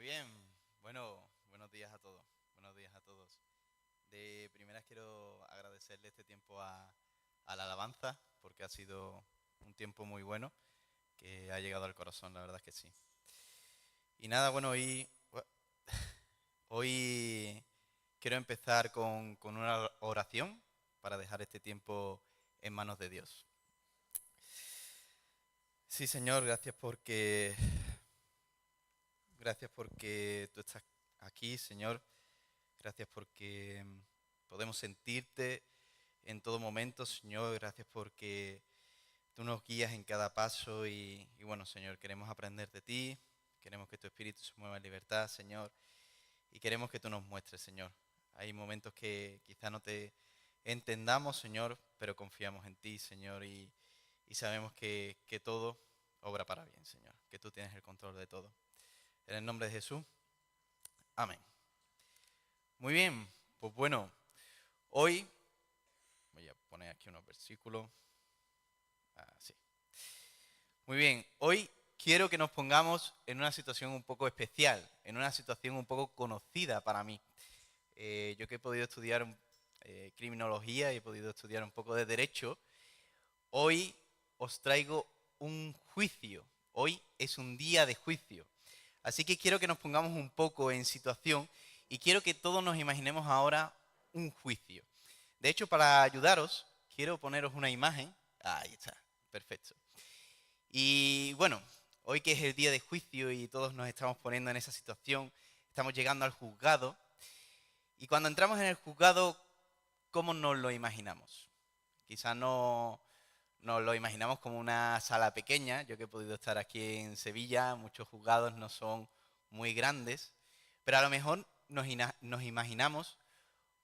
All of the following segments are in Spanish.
bien, bueno, buenos días a todos, buenos días a todos. De primeras quiero agradecerle este tiempo a la alabanza, porque ha sido un tiempo muy bueno, que ha llegado al corazón, la verdad es que sí. Y nada, bueno, hoy quiero empezar con una oración para dejar este tiempo en manos de Dios. Sí, Señor, gracias porque tú estás aquí, Señor. Gracias porque podemos sentirte en todo momento, Señor. Gracias porque tú nos guías en cada paso y bueno, Señor, queremos aprender de ti. Queremos que tu espíritu se mueva en libertad, Señor. Y queremos que tú nos muestres, Señor. Hay momentos que quizá no te entendamos, Señor, pero confiamos en ti, Señor. Y sabemos que todo obra para bien, Señor. Que tú tienes el control de todo. En el nombre de Jesús. Amén. Muy bien, pues bueno, hoy voy a poner aquí unos versículos. Así. Muy bien, hoy quiero que nos pongamos en una situación un poco especial, en una situación un poco conocida para mí. Yo que he podido estudiar criminología y he podido estudiar un poco de derecho, hoy os traigo un juicio. Hoy es un día de juicio. Así que quiero que nos pongamos un poco en situación y quiero que todos nos imaginemos ahora un juicio. De hecho, para ayudaros, quiero poneros una imagen. Ahí está, perfecto. Y bueno, hoy que es el día de juicio y todos nos estamos poniendo en esa situación, estamos llegando al juzgado. Y cuando entramos en el juzgado, ¿cómo nos lo imaginamos? Quizás no nos lo imaginamos como una sala pequeña. Yo que he podido estar aquí en Sevilla, muchos juzgados no son muy grandes, pero a lo mejor nos imaginamos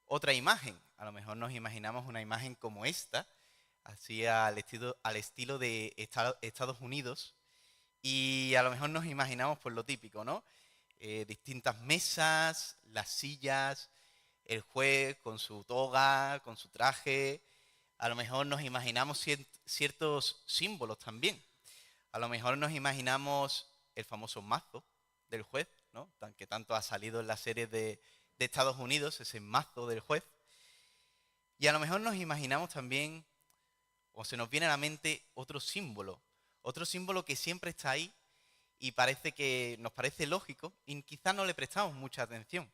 otra imagen. A lo mejor nos imaginamos una imagen como esta, así al estilo de Estados Unidos, y a lo mejor nos imaginamos pues lo típico, ¿no? Distintas mesas, las sillas, el juez con su toga, con su traje. A lo mejor nos imaginamos ciertos símbolos también. A lo mejor nos imaginamos el famoso mazo del juez, ¿no? Que tanto ha salido en las series de Estados Unidos, ese mazo del juez. Y a lo mejor nos imaginamos también, o se nos viene a la mente otro símbolo que siempre está ahí y nos parece lógico y quizás no le prestamos mucha atención.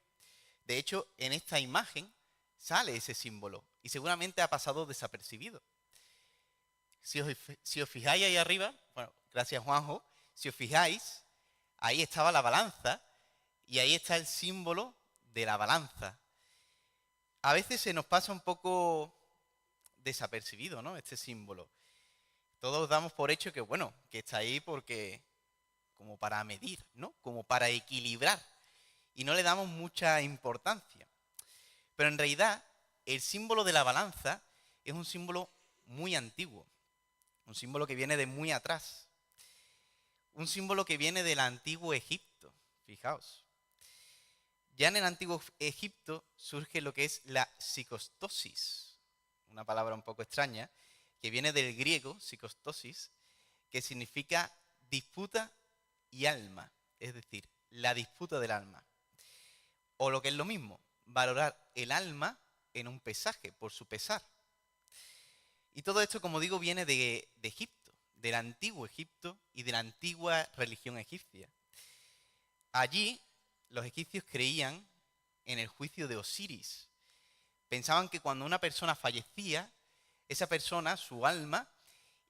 De hecho, en esta imagen sale ese símbolo y seguramente ha pasado desapercibido. Si os fijáis ahí arriba, bueno, gracias Juanjo, si os fijáis, ahí estaba la balanza y ahí está el símbolo de la balanza. A veces se nos pasa un poco desapercibido, ¿no? Este símbolo. Todos damos por hecho que, bueno, que está ahí porque como para medir, ¿no? Como para equilibrar. Y no le damos mucha importancia. Pero en realidad, el símbolo de la balanza es un símbolo muy antiguo. Un símbolo que viene de muy atrás. Un símbolo que viene del antiguo Egipto. Fijaos. Ya en el antiguo Egipto surge lo que es la psicostosis. Una palabra un poco extraña, que viene del griego, psicostosis, que significa disputa y alma, es decir, la disputa del alma. O lo que es lo mismo, valorar el alma en un pesaje, por su pesar. Y todo esto, como digo, viene de Egipto, del antiguo Egipto y de la antigua religión egipcia. Allí, los egipcios creían en el juicio de Osiris. Pensaban que cuando una persona fallecía, esa persona, su alma,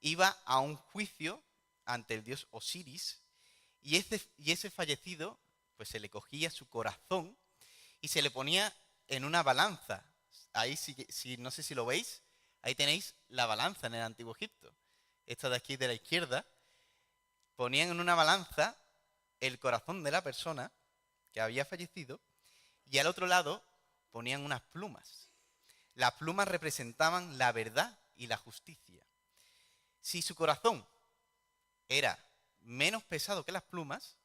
iba a un juicio ante el dios Osiris y ese fallecido, pues se le cogía su corazón y se le ponía en una balanza. Ahí, no sé si lo veis, ahí tenéis la balanza en el Antiguo Egipto. Esta de aquí de la izquierda, ponían en una balanza el corazón de la persona que había fallecido y al otro lado ponían unas plumas. Las plumas representaban la verdad y la justicia. Si su corazón era menos pesado que las plumas,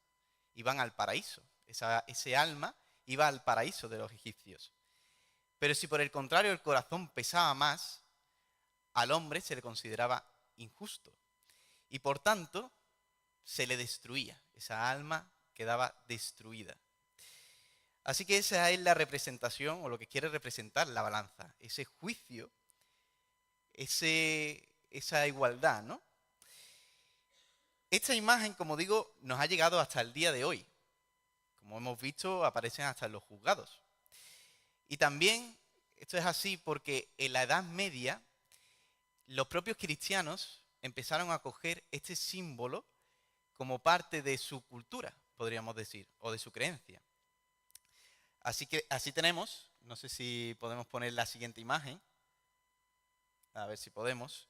iban al paraíso. Ese alma iba al paraíso de los egipcios. Pero si por el contrario el corazón pesaba más, al hombre se le consideraba injusto. Y por tanto, se le destruía. Esa alma quedaba destruida. Así que esa es la representación, o lo que quiere representar la balanza, ese juicio, esa igualdad, ¿no? Esta imagen, como digo, nos ha llegado hasta el día de hoy. Como hemos visto, aparecen hasta en los juzgados. Y también esto es así porque en la Edad Media los propios cristianos empezaron a coger este símbolo como parte de su cultura, podríamos decir, o de su creencia. Así que así tenemos, no sé si podemos poner la siguiente imagen, a ver si podemos,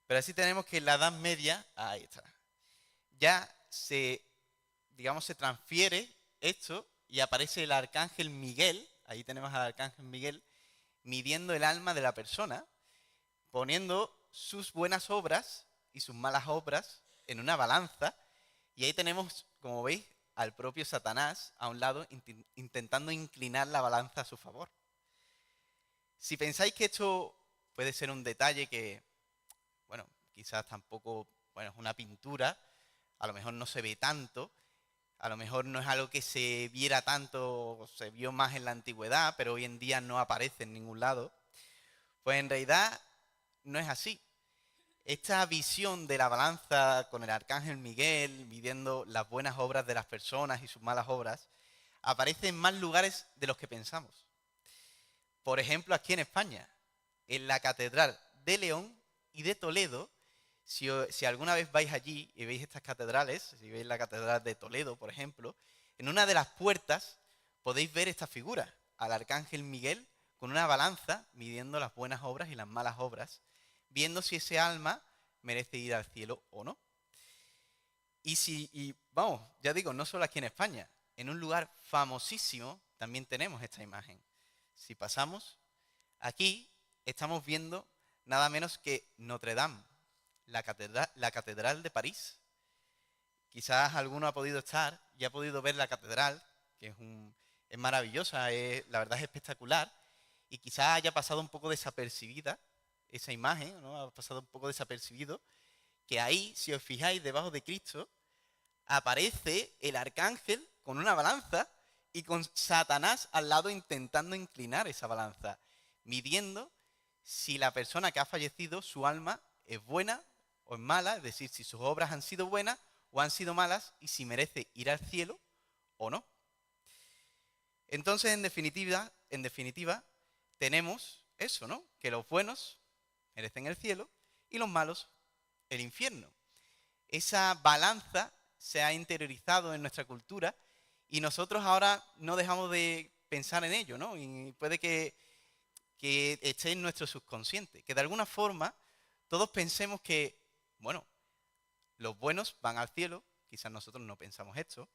pero así tenemos que en la Edad Media, ahí está, ya digamos, se transfiere esto y aparece el arcángel Miguel, ahí tenemos al arcángel Miguel, midiendo el alma de la persona, poniendo sus buenas obras y sus malas obras en una balanza, y ahí tenemos, como veis, al propio Satanás a un lado intentando inclinar la balanza a su favor. Si pensáis que esto puede ser un detalle que, bueno, quizás tampoco, bueno, es una pintura, a lo mejor no se ve tanto, a lo mejor no es algo que se viera tanto, se vio más en la antigüedad, pero hoy en día no aparece en ningún lado, pues en realidad no es así. Esta visión de la balanza con el arcángel Miguel, midiendo las buenas obras de las personas y sus malas obras, aparece en más lugares de los que pensamos. Por ejemplo, aquí en España, en la Catedral de León y de Toledo. Si alguna vez vais allí y veis estas catedrales, si veis la Catedral de Toledo, por ejemplo, en una de las puertas podéis ver esta figura, al arcángel Miguel con una balanza midiendo las buenas obras y las malas obras, viendo si ese alma merece ir al cielo o no. Y vamos, ya digo, no solo aquí en España, en un lugar famosísimo también tenemos esta imagen. Si pasamos, aquí estamos viendo nada menos que Notre Dame, la catedral de París. Quizás alguno ha podido estar y ha podido ver la catedral, que es maravillosa, la verdad es espectacular, y quizás haya pasado un poco desapercibida esa imagen, ¿no? Ha pasado un poco desapercibido, que ahí, si os fijáis, debajo de Cristo, aparece el arcángel con una balanza y con Satanás al lado intentando inclinar esa balanza, midiendo si la persona que ha fallecido, su alma, es buena o es mala, es decir, si sus obras han sido buenas o han sido malas y si merece ir al cielo o no. Entonces, en definitiva, tenemos eso, ¿no? Que los buenos merecen el cielo y los malos el infierno. Esa balanza se ha interiorizado en nuestra cultura y nosotros ahora no dejamos de pensar en ello, ¿no? Y puede que esté en nuestro subconsciente, que de alguna forma todos pensemos que, bueno, los buenos van al cielo, quizás nosotros no pensamos esto,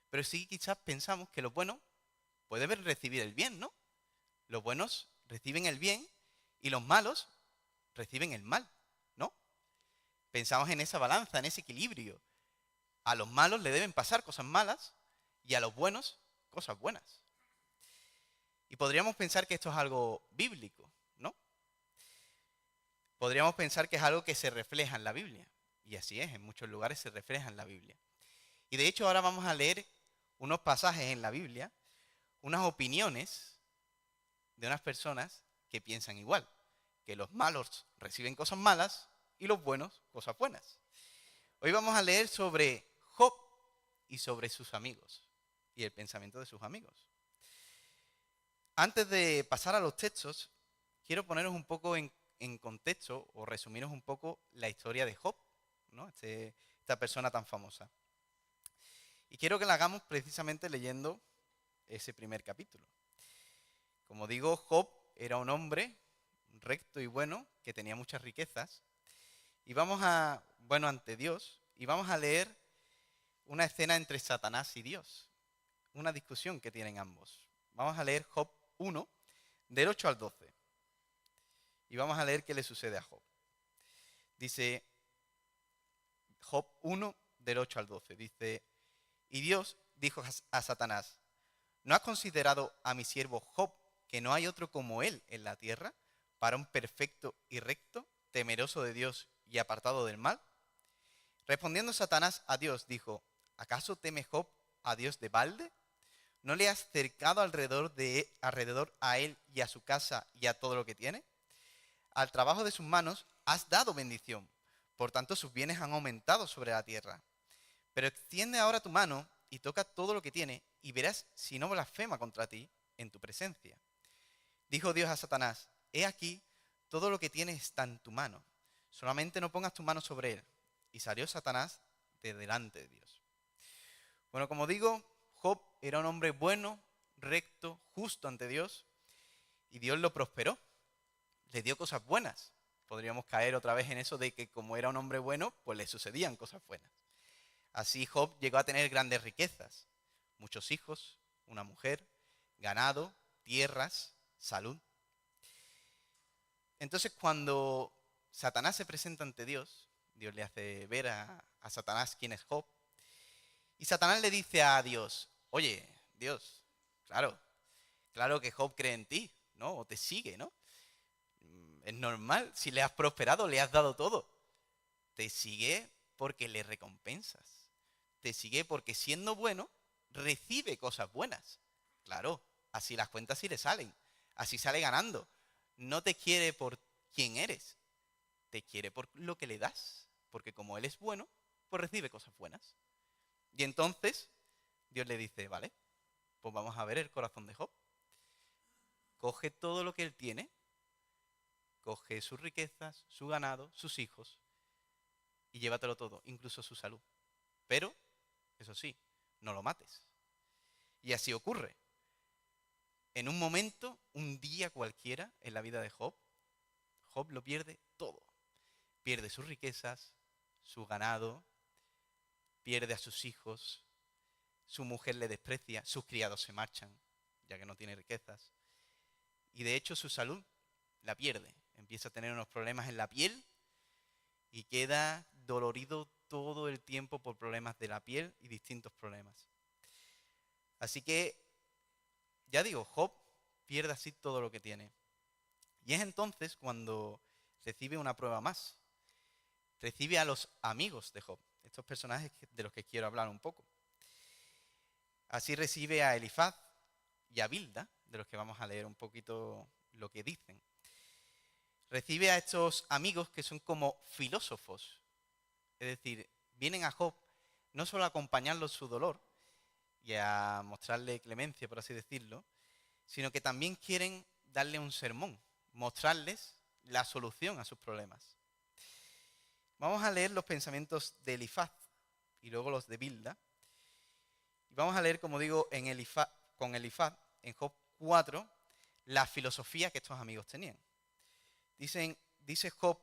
pero sí quizás pensamos que los buenos pueden recibir el bien, ¿no? Los buenos reciben el bien y los malos reciben el mal, ¿no? Pensamos en esa balanza, en ese equilibrio. A los malos le deben pasar cosas malas y a los buenos cosas buenas. Y podríamos pensar que esto es algo bíblico, ¿no? Podríamos pensar que es algo que se refleja en la Biblia. Y así es, en muchos lugares se refleja en la Biblia. Y de hecho ahora vamos a leer unos pasajes en la Biblia, unas opiniones de unas personas que piensan igual, que los malos reciben cosas malas y los buenos cosas buenas. Hoy vamos a leer sobre Job y sobre sus amigos y el pensamiento de sus amigos. Antes de pasar a los textos, quiero poneros un poco en contexto o resumiros un poco la historia de Job, ¿no? Esta persona tan famosa. Y quiero que la hagamos precisamente leyendo ese primer capítulo. Como digo, Job era un hombre recto y bueno que tenía muchas riquezas. Y ante Dios, y vamos a leer una escena entre Satanás y Dios. Una discusión que tienen ambos. Vamos a leer Job 1, del 8 al 12. Y vamos a leer qué le sucede a Job. Dice Job 1, del 8 al 12. Dice, y Dios dijo a Satanás, ¿no has considerado a mi siervo Job, que no hay otro como él en la tierra, varón perfecto y recto, temeroso de Dios y apartado del mal? Respondiendo Satanás a Dios, dijo, ¿acaso teme Job a Dios de balde? ¿No le has cercado alrededor a él y a su casa y a todo lo que tiene? Al trabajo de sus manos has dado bendición, por tanto sus bienes han aumentado sobre la tierra. Pero extiende ahora tu mano y toca todo lo que tiene, y verás si no blasfema contra ti en tu presencia. Dijo Dios a Satanás: he aquí, todo lo que tiene está en tu mano, solamente no pongas tu mano sobre él. Y salió Satanás de delante de Dios. Bueno, como digo, Job era un hombre bueno, recto, justo ante Dios, y Dios lo prosperó, le dio cosas buenas. Podríamos caer otra vez en eso de que como era un hombre bueno, pues le sucedían cosas buenas. Así Job llegó a tener grandes riquezas, muchos hijos, una mujer, ganado, tierras, salud. Entonces cuando Satanás se presenta ante Dios, Dios le hace ver a Satanás quién es Job, y Satanás le dice a Dios: oye, Dios, claro que Job cree en ti, ¿no? O te sigue, ¿no? Es normal, si le has prosperado, le has dado todo. Te sigue porque le recompensas. Te sigue porque siendo bueno, recibe cosas buenas. Claro, así las cuentas sí le salen. Así sale ganando. No te quiere por quién eres. Te quiere por lo que le das. Porque como él es bueno, pues recibe cosas buenas. Y entonces Dios le dice: vale, pues vamos a ver el corazón de Job. Coge todo lo que él tiene. Coge sus riquezas, su ganado, sus hijos, y llévatelo todo, incluso su salud. Pero, eso sí, no lo mates. Y así ocurre. En un momento, un día cualquiera en la vida de Job, Job lo pierde todo. Pierde sus riquezas, su ganado, pierde a sus hijos, su mujer le desprecia, sus criados se marchan, ya que no tiene riquezas. Y de hecho su salud la pierde. Empieza a tener unos problemas en la piel y queda dolorido todo el tiempo por problemas de la piel y distintos problemas. Así que, ya digo, Job pierde así todo lo que tiene. Y es entonces cuando recibe una prueba más. Recibe a los amigos de Job, estos personajes de los que quiero hablar un poco. Así recibe a Elifaz y a Bilda, de los que vamos a leer un poquito lo que dicen. Recibe a estos amigos que son como filósofos. Es decir, vienen a Job no solo a acompañarlo en su dolor y a mostrarle clemencia, por así decirlo, sino que también quieren darle un sermón, mostrarles la solución a sus problemas. Vamos a leer los pensamientos de Elifaz y luego los de Bilda. Y vamos a leer, como digo, con Elifaz, en Job 4, la filosofía que estos amigos tenían. Dice Job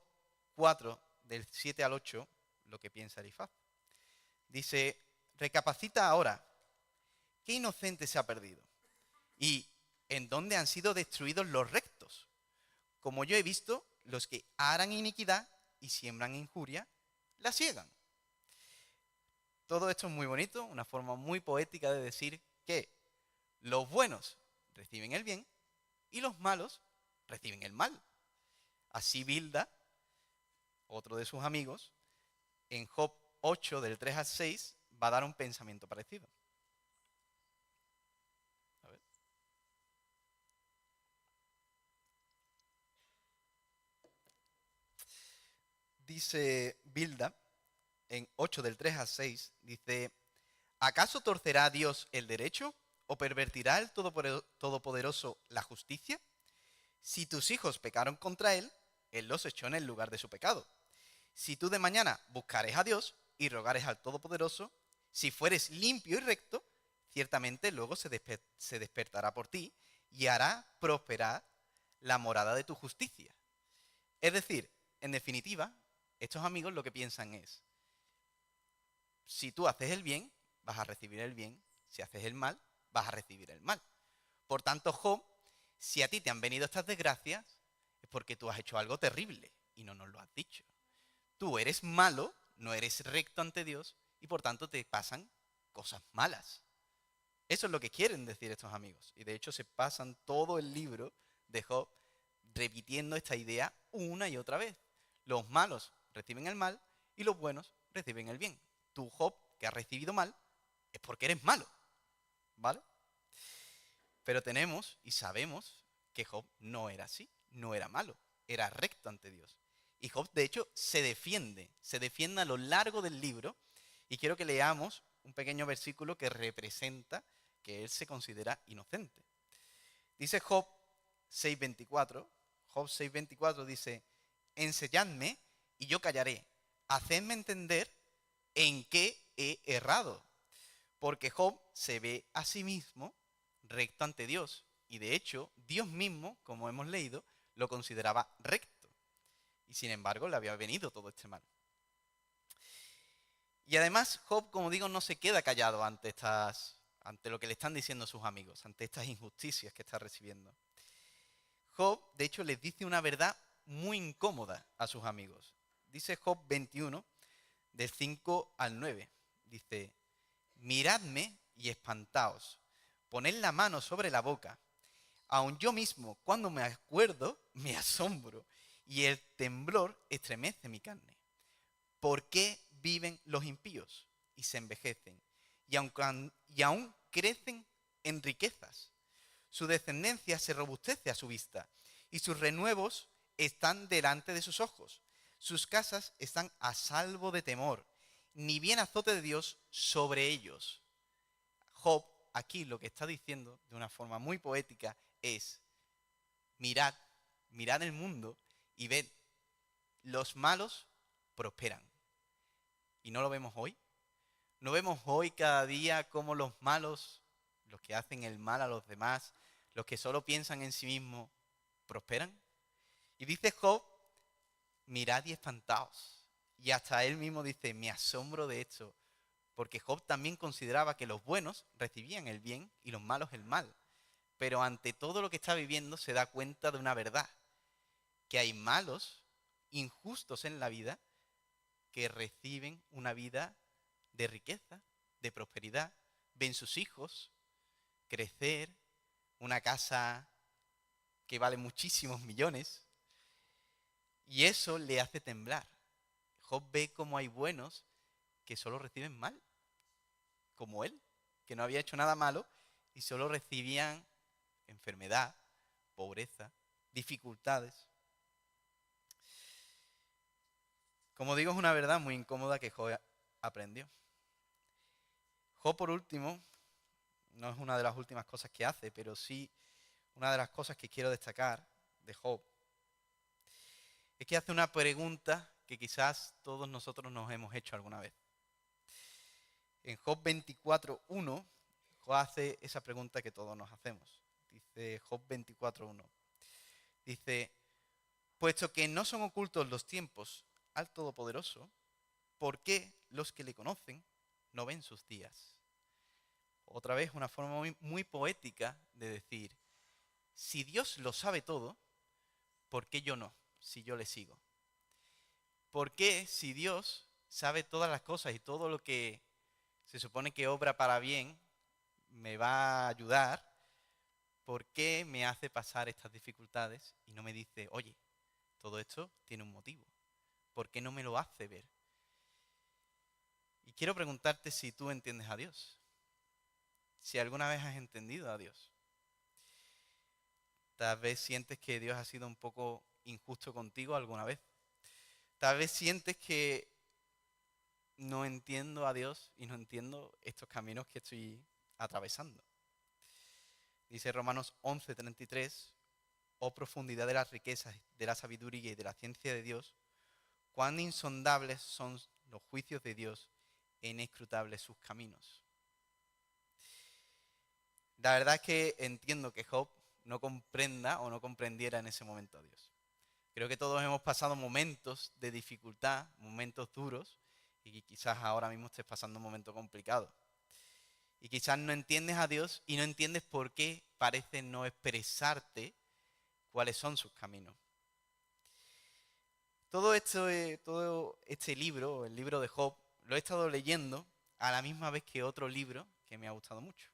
4, del 7 al 8, lo que piensa Elifaz. Dice: recapacita ahora, ¿qué inocente se ha perdido? ¿Y en dónde han sido destruidos los rectos? Como yo he visto, los que harán iniquidad y siembran injuria, la siegan. Todo esto es muy bonito, una forma muy poética de decir que los buenos reciben el bien y los malos reciben el mal. Así Bilda, otro de sus amigos, en Job 8, del 3 al 6, va a dar un pensamiento parecido. A ver. Dice Bilda, en 8 del 3 al 6, dice: ¿acaso torcerá Dios el derecho o pervertirá el Todopoderoso la justicia? Si tus hijos pecaron contra él, él los echó en el lugar de su pecado. Si tú de mañana buscares a Dios y rogares al Todopoderoso, si fueres limpio y recto, ciertamente luego se despertará por ti y hará prosperar la morada de tu justicia. Es decir, en definitiva, estos amigos lo que piensan es: si tú haces el bien, vas a recibir el bien. Si haces el mal, vas a recibir el mal. Por tanto, Job, si a ti te han venido estas desgracias, es porque tú has hecho algo terrible y no nos lo has dicho. Tú eres malo, no eres recto ante Dios y por tanto te pasan cosas malas. Eso es lo que quieren decir estos amigos. Y de hecho se pasan todo el libro de Job repitiendo esta idea una y otra vez. Los malos reciben el mal y los buenos reciben el bien. Tú, Job, que has recibido mal, es porque eres malo. ¿vale? Pero tenemos y sabemos que Job no era así, no era malo, era recto ante Dios. Y Job, de hecho, se defiende a lo largo del libro. Y quiero que leamos un pequeño versículo que representa que él se considera inocente. Dice Job 6:24, Job 6:24 dice, enseñadme y yo callaré, hacedme entender en qué he errado. Porque Job se ve a sí mismo recto ante Dios. Y de hecho, Dios mismo, como hemos leído, lo consideraba recto. Y sin embargo, le había venido todo este mal. Y además, Job, como digo, no se queda callado ante lo que le están diciendo sus amigos, ante estas injusticias que está recibiendo. Job, de hecho, les dice una verdad muy incómoda a sus amigos. Dice Job 21, del 5 al 9. Dice, miradme y espantaos, poned la mano sobre la boca. Aun yo mismo, cuando me acuerdo, me asombro, y el temblor estremece mi carne. ¿Por qué viven los impíos y se envejecen, y aún crecen en riquezas? Su descendencia se robustece a su vista, y sus renuevos están delante de sus ojos. Sus casas están a salvo de temor, ni bien azote de Dios sobre ellos. Job aquí lo que está diciendo de una forma muy poética es, mirad, mirad el mundo y ved, los malos prosperan. ¿Y no lo vemos hoy? ¿No vemos hoy cada día cómo los malos, los que hacen el mal a los demás, los que solo piensan en sí mismos, prosperan? Y dice Job, mirad y espantaos. Y hasta él mismo dice, me asombro de esto, porque Job también consideraba que los buenos recibían el bien y los malos el mal. Pero ante todo lo que está viviendo se da cuenta de una verdad, que hay malos, injustos en la vida, que reciben una vida de riqueza, de prosperidad, ven sus hijos crecer, una casa que vale muchísimos millones, y eso le hace temblar. Job ve cómo hay buenos que solo reciben mal, como él, que no había hecho nada malo y solo recibían enfermedad, pobreza, dificultades. Como digo, es una verdad muy incómoda que Job aprendió. Job, por último, no es una de las últimas cosas que hace, pero sí una de las cosas que quiero destacar de Job es que hace una pregunta que quizás todos nosotros nos hemos hecho alguna vez. En Job 24:1, Job hace esa pregunta que todos nos hacemos. Dice Job 24:1. Dice, puesto que no son ocultos los tiempos al Todopoderoso, ¿por qué los que le conocen no ven sus días? Otra vez una forma muy, muy poética de decir, si Dios lo sabe todo, ¿por qué yo no? Si yo le sigo. ¿Por qué si Dios sabe todas las cosas y todo lo que se supone que obra para bien me va a ayudar? ¿Por qué me hace pasar estas dificultades y no me dice, oye, todo esto tiene un motivo? ¿Por qué no me lo hace ver? Y quiero preguntarte si tú entiendes a Dios. Si alguna vez has entendido a Dios. Tal vez sientes que Dios ha sido un poco injusto contigo alguna vez. Tal vez sientes que no entiendo a Dios y no entiendo estos caminos que estoy atravesando. Dice Romanos 11:33, oh profundidad de las riquezas, de la sabiduría y de la ciencia de Dios, cuán insondables son los juicios de Dios e inescrutables sus caminos. La verdad es que entiendo que Job no comprenda o no comprendiera en ese momento a Dios. Creo que todos hemos pasado momentos de dificultad, momentos duros, y quizás ahora mismo estés pasando un momento complicado. Y quizás no entiendes a Dios y no entiendes por qué parece no expresarte cuáles son sus caminos. Todo este libro, el libro de Job, lo he estado leyendo a la misma vez que otro libro que me ha gustado mucho.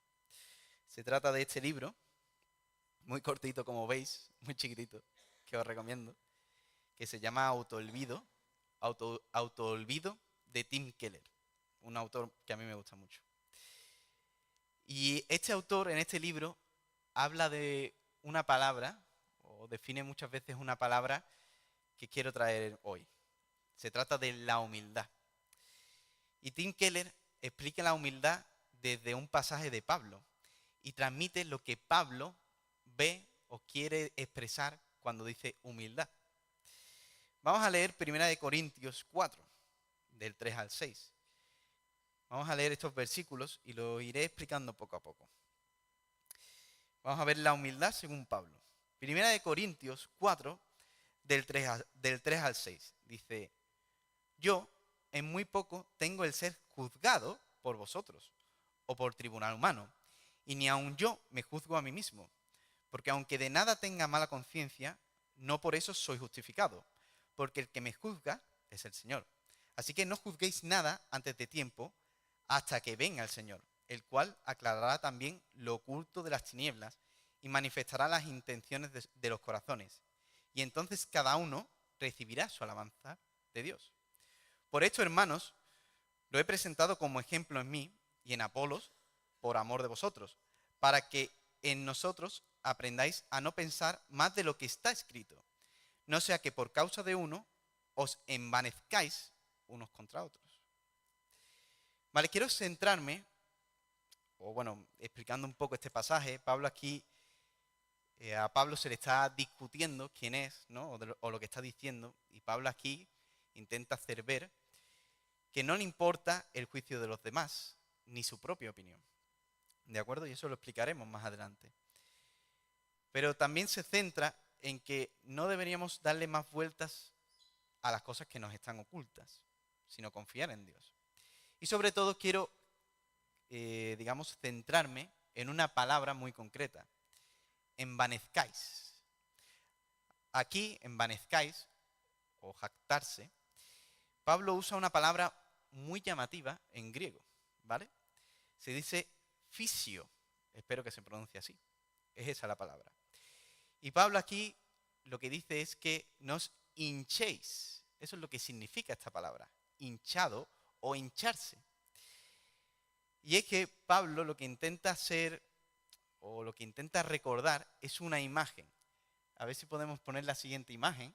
Se trata de este libro, muy cortito como veis, muy chiquitito, que os recomiendo, que se llama Autoolvido de Tim Keller, un autor que a mí me gusta mucho. Y este autor en este libro habla de una palabra, o define muchas veces una palabra que quiero traer hoy. Se trata de la humildad. Y Tim Keller explica la humildad desde un pasaje de Pablo y transmite lo que Pablo ve o quiere expresar cuando dice humildad. Vamos a leer 1 Corintios 4, del 3 al 6. Vamos a leer estos versículos y lo iré explicando poco a poco. Vamos a ver la humildad según Pablo. 1 Corintios 4, del 3 al 6. Dice: yo en muy poco tengo el ser juzgado por vosotros o por tribunal humano, y ni aun yo me juzgo a mí mismo, porque aunque de nada tenga mala conciencia, no por eso soy justificado, porque el que me juzga es el Señor. Así que no juzguéis nada antes de tiempo, hasta que venga el Señor, el cual aclarará también lo oculto de las tinieblas y manifestará las intenciones de los corazones. Y entonces cada uno recibirá su alabanza de Dios. Por esto, hermanos, lo he presentado como ejemplo en mí y en Apolos, por amor de vosotros, para que en nosotros aprendáis a no pensar más de lo que está escrito, no sea que por causa de uno os envanezcáis unos contra otros. Vale, quiero centrarme, o bueno, explicando un poco este pasaje. Pablo aquí, a Pablo se le está discutiendo quién es, ¿no? O lo que está diciendo, y Pablo aquí intenta hacer ver que no le importa el juicio de los demás, ni su propia opinión. ¿De acuerdo? Y eso lo explicaremos más adelante. Pero también se centra en que no deberíamos darle más vueltas a las cosas que nos están ocultas, sino confiar en Dios. Y sobre todo quiero, digamos, centrarme en una palabra muy concreta: envanezcáis. Aquí, envanezcáis, o jactarse, Pablo usa una palabra muy llamativa en griego, ¿vale? Se dice fisio, espero que se pronuncie así, es esa la palabra. Y Pablo aquí lo que dice es que nos hinchéis, eso es lo que significa esta palabra, hinchado o hincharse. Y es que Pablo lo que intenta hacer, o lo que intenta recordar, es una imagen. A ver si podemos poner la siguiente imagen,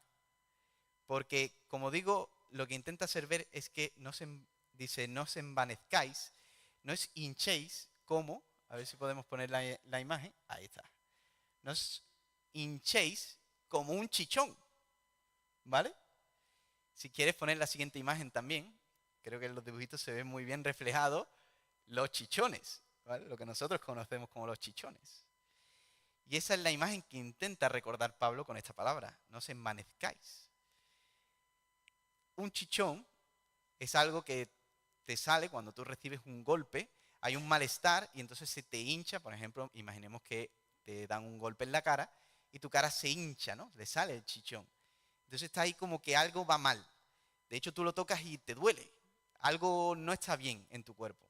porque como digo, lo que intenta hacer ver es que dice, no os envanezcáis, no os hinchéis como, a ver si podemos poner la imagen, ahí está, no os hinchéis como un chichón, ¿vale? Si quieres poner la siguiente imagen también, creo que en los dibujitos se ven muy bien reflejados los chichones, ¿vale? Lo que nosotros conocemos como los chichones. Y esa es la imagen que intenta recordar Pablo con esta palabra, no os envanezcáis. Un chichón es algo que te sale cuando tú recibes un golpe, hay un malestar y entonces se te hincha. Por ejemplo, imaginemos que te dan un golpe en la cara y tu cara se hincha, ¿no? Le sale el chichón. Entonces está ahí como que algo va mal. De hecho, tú lo tocas y te duele. Algo no está bien en tu cuerpo.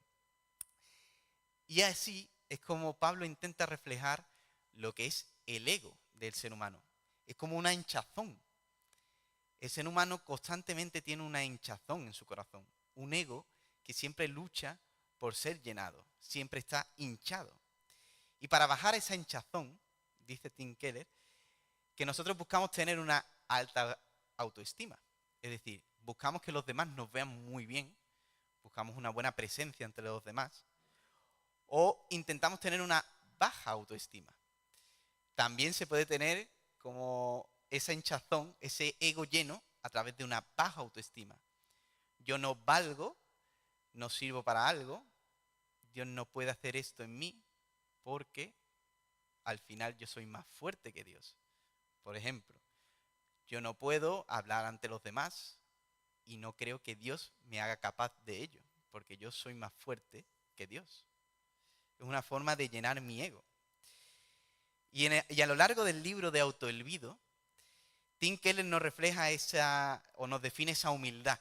Y así es como Pablo intenta reflejar lo que es el ego del ser humano. Es como una hinchazón. El ser humano constantemente tiene una hinchazón en su corazón. Un ego que siempre lucha por ser llenado. Siempre está hinchado. Y para bajar esa hinchazón, dice Tim Keller, que nosotros buscamos tener una alta autoestima. Es decir, buscamos que los demás nos vean muy bien, buscamos una buena presencia entre los demás, o intentamos tener una baja autoestima. También se puede tener como esa hinchazón, ese ego lleno, a través de una baja autoestima. Yo no valgo, no sirvo para algo, Dios no puede hacer esto en mí, porque al final yo soy más fuerte que Dios. Por ejemplo, yo no puedo hablar ante los demás y no creo que Dios me haga capaz de ello, porque yo soy más fuerte que Dios. Es una forma de llenar mi ego. Y a lo largo del libro de Autoolvido, Tim Keller nos refleja o nos define esa humildad.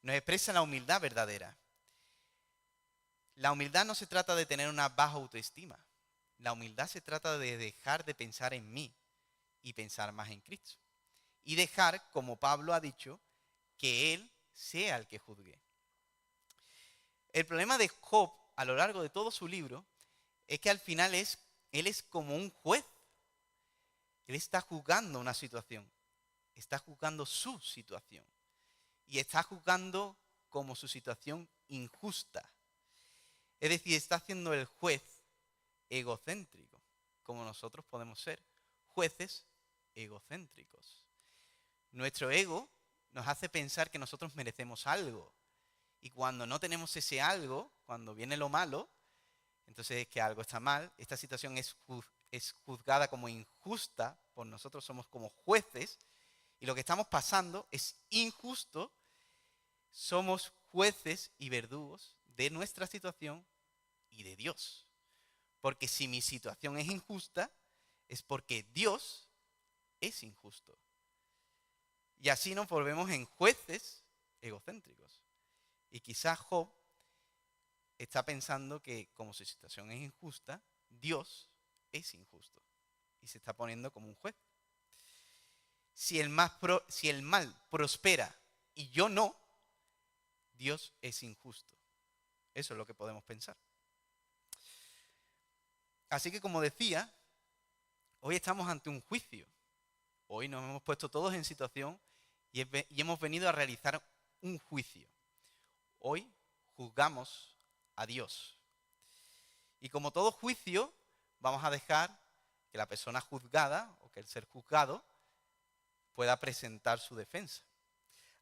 Nos expresa la humildad verdadera. La humildad no se trata de tener una baja autoestima. La humildad se trata de dejar de pensar en mí y pensar más en Cristo. Y dejar, como Pablo ha dicho, que Él sea el que juzgue. El problema de Job a lo largo de todo su libro es que al final Él es como un juez. Él está juzgando una situación, está juzgando su situación y está juzgando como su situación injusta. Es decir, está haciendo el juez egocéntrico, como nosotros podemos ser, jueces egocéntricos. Nuestro ego nos hace pensar que nosotros merecemos algo. Y cuando no tenemos ese algo, cuando viene lo malo, entonces es que algo está mal. Esta situación es juzgada como injusta por nosotros, somos como jueces. Y lo que estamos pasando es injusto. Somos jueces y verdugos de nuestra situación y de Dios. Porque si mi situación es injusta, es porque Dios es injusto. Y así nos volvemos en jueces egocéntricos. Y quizás Job está pensando que como su situación es injusta, Dios es injusto. Y se está poniendo como un juez. Si el mal prospera y yo no, Dios es injusto. Eso es lo que podemos pensar. Así que como decía, hoy estamos ante un juicio. Hoy nos hemos puesto todos en situación y hemos venido a realizar un juicio. Hoy juzgamos a Dios. Y como todo juicio, vamos a dejar que la persona juzgada o que el ser juzgado pueda presentar su defensa.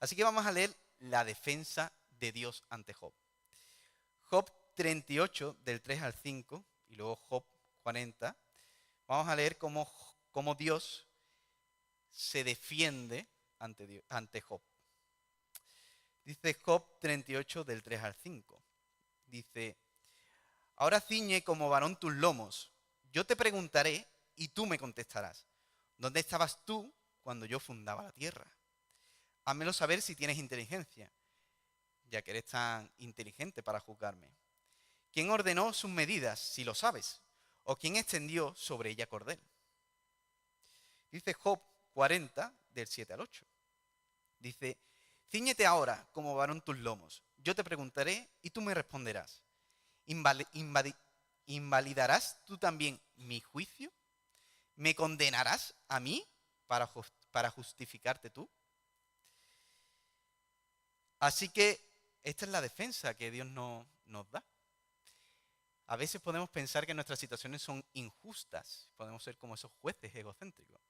Así que vamos a leer la defensa de Dios ante Job. Job 38, del 3 al 5, y luego Job 40. Vamos a leer cómo Dios se defiende ante Job. Dice Job 38, del 3 al 5. Dice: ahora ciñe como varón tus lomos. Yo te preguntaré y tú me contestarás. ¿Dónde estabas tú cuando yo fundaba la tierra? Házmelo saber si tienes inteligencia, ya que eres tan inteligente para juzgarme. ¿Quién ordenó sus medidas, si lo sabes? ¿O quién extendió sobre ella cordel? Dice Job 40, del 7 al 8. Dice: cíñete ahora como varón tus lomos. Yo te preguntaré y tú me responderás. ¿Invalidarás tú también mi juicio? ¿Me condenarás a mí para justificarte tú? Así que esta es la defensa que Dios nos da. A veces podemos pensar que nuestras situaciones son injustas. Podemos ser como esos jueces egocéntricos.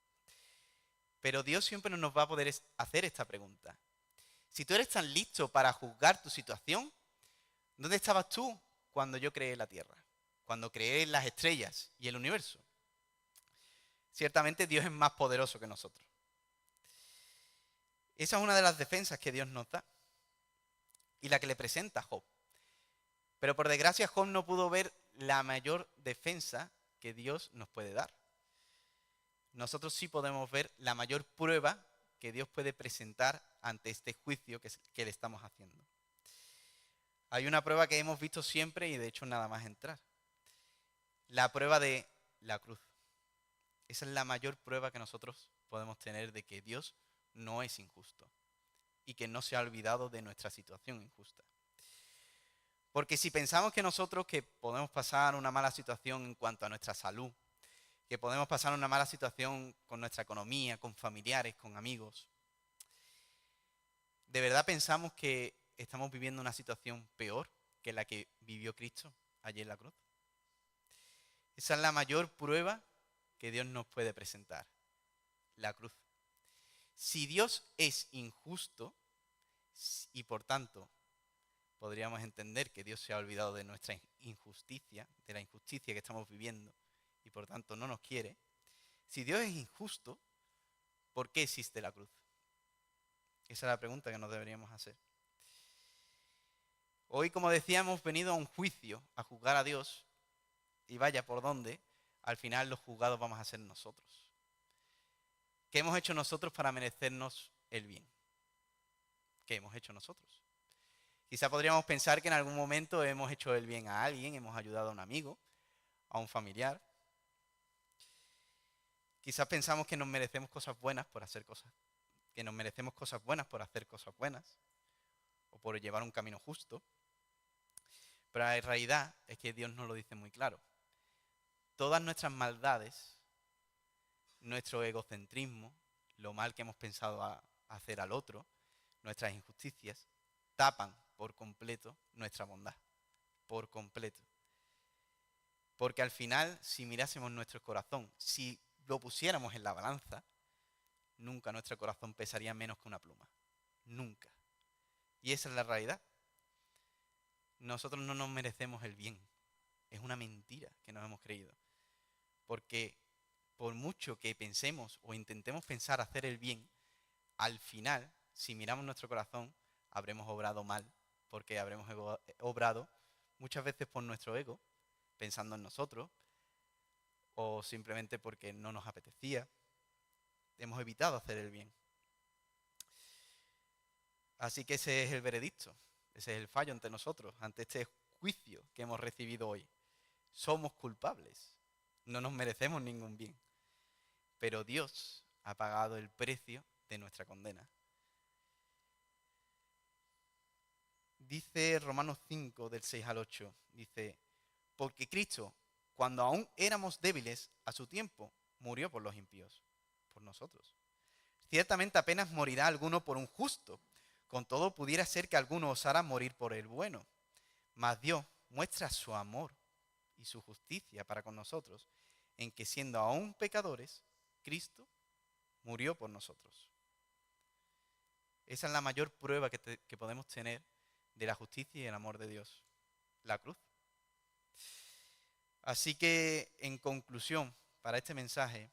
Pero Dios siempre nos va a poder hacer esta pregunta. Si tú eres tan listo para juzgar tu situación, ¿dónde estabas tú cuando yo creé la tierra? Cuando creé las estrellas y el universo. Ciertamente Dios es más poderoso que nosotros. Esa es una de las defensas que Dios nos da y la que le presenta a Job. Pero por desgracia Job no pudo ver la mayor defensa que Dios nos puede dar. Nosotros sí podemos ver la mayor prueba que Dios puede presentar ante este juicio que le estamos haciendo. Hay una prueba que hemos visto siempre y de hecho nada más entrar. La prueba de la cruz. Esa es la mayor prueba que nosotros podemos tener de que Dios no es injusto y que no se ha olvidado de nuestra situación injusta. Porque si pensamos que nosotros que podemos pasar una mala situación en cuanto a nuestra salud, que podemos pasar una mala situación con nuestra economía, con familiares, con amigos, ¿de verdad pensamos que estamos viviendo una situación peor que la que vivió Cristo allí en la cruz? Esa es la mayor prueba que Dios nos puede presentar, la cruz. Si Dios es injusto y por tanto podríamos entender que Dios se ha olvidado de nuestra injusticia, de la injusticia que estamos viviendo y por tanto no nos quiere, si Dios es injusto, ¿por qué existe la cruz? Esa es la pregunta que nos deberíamos hacer. Hoy, como decía, hemos venido a un juicio, a juzgar a Dios, y vaya por dónde, al final los juzgados vamos a ser nosotros. ¿Qué hemos hecho nosotros para merecernos el bien? ¿Qué hemos hecho nosotros? Quizá podríamos pensar que en algún momento hemos hecho el bien a alguien, hemos ayudado a un amigo, a un familiar. Quizás pensamos que nos merecemos cosas buenas por hacer cosas, que nos merecemos cosas buenas por hacer cosas buenas o por llevar un camino justo. Pero la realidad es que Dios nos lo dice muy claro. todas nuestras maldades, nuestro egocentrismo, lo mal que hemos pensado hacer al otro, nuestras injusticias, tapan por completo nuestra bondad, por completo. Porque al final, si mirásemos nuestro corazón, si lo pusiéramos en la balanza, nunca nuestro corazón pesaría menos que una pluma. Nunca. Y esa es la realidad. Nosotros no nos merecemos el bien. Es una mentira que nos hemos creído. Porque por mucho que pensemos o intentemos pensar hacer el bien, al final, si miramos nuestro corazón, habremos obrado mal. Porque habremos obrado muchas veces por nuestro ego, pensando en nosotros, o simplemente porque no nos apetecía. Hemos evitado hacer el bien. Así que ese es el veredicto, ese es el fallo ante nosotros, ante este juicio que hemos recibido hoy. Somos culpables, no nos merecemos ningún bien, pero Dios ha pagado el precio de nuestra condena. Dice Romanos 5, del 6 al 8, dice, porque Cristo, cuando aún éramos débiles, a su tiempo, murió por los impíos, por nosotros. Ciertamente apenas morirá alguno por un justo, con todo pudiera ser que alguno osara morir por el bueno. Mas Dios muestra su amor y su justicia para con nosotros, en que siendo aún pecadores, Cristo murió por nosotros. Esa es la mayor prueba que podemos tener de la justicia y el amor de Dios, la cruz. Así que, en conclusión, para este mensaje,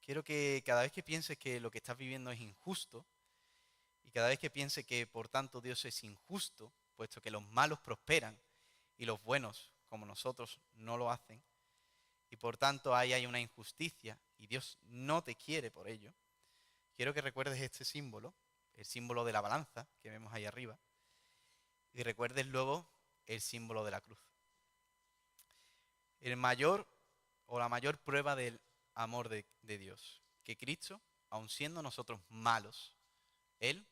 quiero que cada vez que pienses que lo que estás viviendo es injusto, y cada vez que pienses que por tanto Dios es injusto, puesto que los malos prosperan y los buenos, como nosotros, no lo hacen, y por tanto ahí hay una injusticia y Dios no te quiere por ello, quiero que recuerdes este símbolo, el símbolo de la balanza que vemos ahí arriba, y recuerdes luego el símbolo de la cruz. El mayor o la mayor prueba del amor de Dios, que Cristo, aun siendo nosotros malos, Él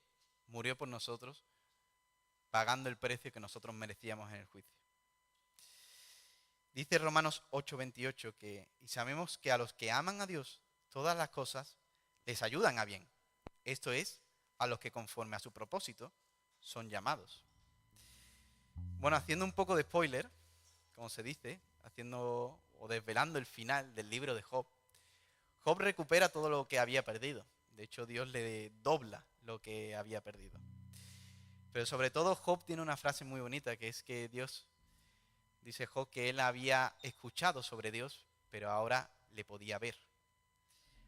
murió por nosotros, pagando el precio que nosotros merecíamos en el juicio. Dice Romanos 8:28 que, y sabemos que a los que aman a Dios, todas las cosas les ayudan a bien. Esto es, a los que conforme a su propósito son llamados. Bueno, haciendo un poco de spoiler, como se dice, haciendo o desvelando el final del libro de Job, Job recupera todo lo que había perdido. De hecho, Dios le dobla lo que había perdido. Pero sobre todo Job tiene una frase muy bonita, que es que Dios, dice Job, que él había escuchado sobre Dios, pero ahora le podía ver.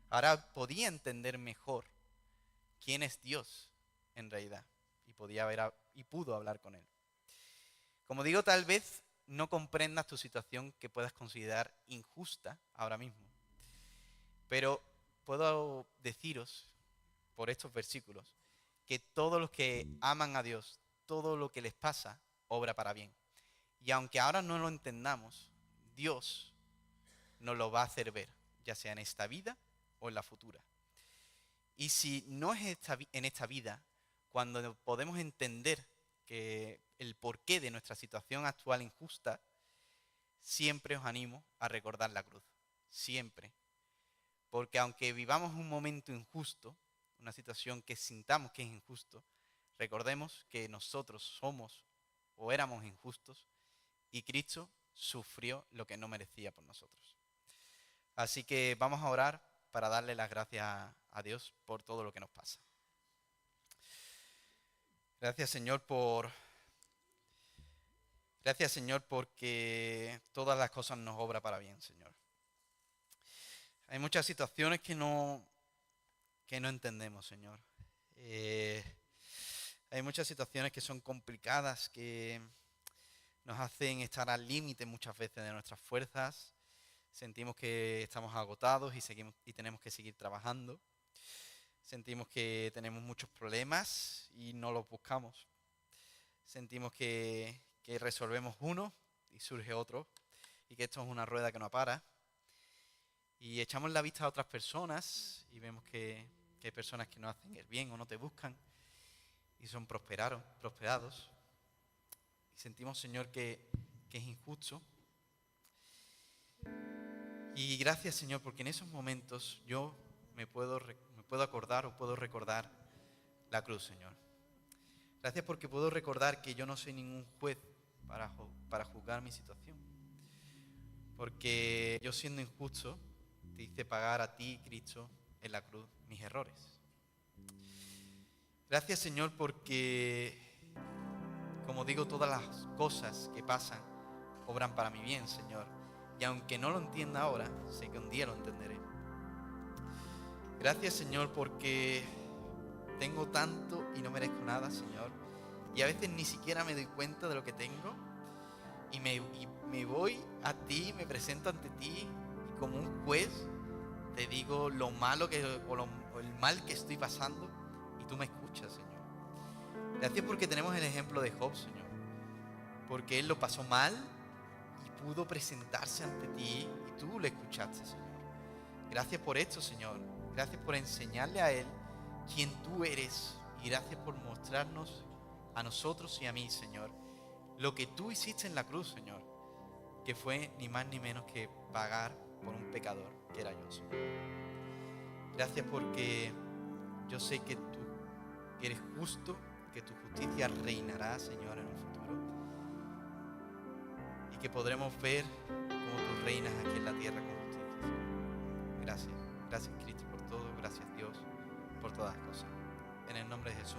Ahora podía entender mejor quién es Dios en realidad y podía ver y pudo hablar con él. Como digo, tal vez no comprendas tu situación que puedas considerar injusta ahora mismo, pero puedo deciros por estos versículos que todos los que aman a Dios, todo lo que les pasa, obra para bien. Y aunque ahora no lo entendamos, Dios nos lo va a hacer ver, ya sea en esta vida o en la futura. Y si no es en esta vida, cuando podemos entender que el porqué de nuestra situación actual injusta, siempre os animo a recordar la cruz. Siempre. Porque aunque vivamos un momento injusto, una situación que sintamos que es injusto, recordemos que nosotros somos o éramos injustos y Cristo sufrió lo que no merecía por nosotros. Así que vamos a orar para darle las gracias a Dios por todo lo que nos pasa. Gracias, Señor, porque todas las cosas nos obran para bien, Señor. Hay muchas situaciones que no entendemos, Señor. Hay muchas situaciones que son complicadas, que nos hacen estar al límite muchas veces de nuestras fuerzas. Sentimos que estamos agotados y tenemos que seguir trabajando. Sentimos que tenemos muchos problemas y no los buscamos. Sentimos que resolvemos uno y surge otro y que esto es una rueda que no para. Y echamos la vista a otras personas y vemos que hay personas que no hacen el bien o no te buscan y son prosperados. Y sentimos, Señor, que es injusto. Y gracias, Señor, porque en esos momentos yo me puedo acordar o puedo recordar la cruz, Señor. Gracias porque puedo recordar que yo no soy ningún juez para juzgar mi situación. Porque yo, siendo injusto, te hice pagar a ti, Cristo, en la cruz mis errores. Gracias, Señor, porque, como digo, todas las cosas que pasan obran para mi bien, Señor. Y aunque no lo entienda ahora, sé que un día lo entenderé. Gracias, Señor, porque tengo tanto y no merezco nada, Señor. Y a veces ni siquiera me doy cuenta de lo que tengo. Y me voy a ti, me presento ante ti y como un juez te digo lo malo o el mal que estoy pasando y tú me escuchas, Señor. Gracias porque tenemos el ejemplo de Job, Señor. Porque él lo pasó mal y pudo presentarse ante ti y tú le escuchaste, Señor. Gracias por esto, Señor. Gracias por enseñarle a él quién tú eres. Y gracias por mostrarnos a nosotros y a mí, Señor, lo que tú hiciste en la cruz, Señor, que fue ni más ni menos que pagar por un pecador, que era yo, Señor. Gracias porque yo sé que tú eres justo, que tu justicia reinará, Señor, en un futuro. Y que podremos ver cómo tú reinas aquí en la tierra con justicia, Señor. Gracias. Gracias, Cristo, por todo. Gracias, Dios, por todas las cosas. En el nombre de Jesús.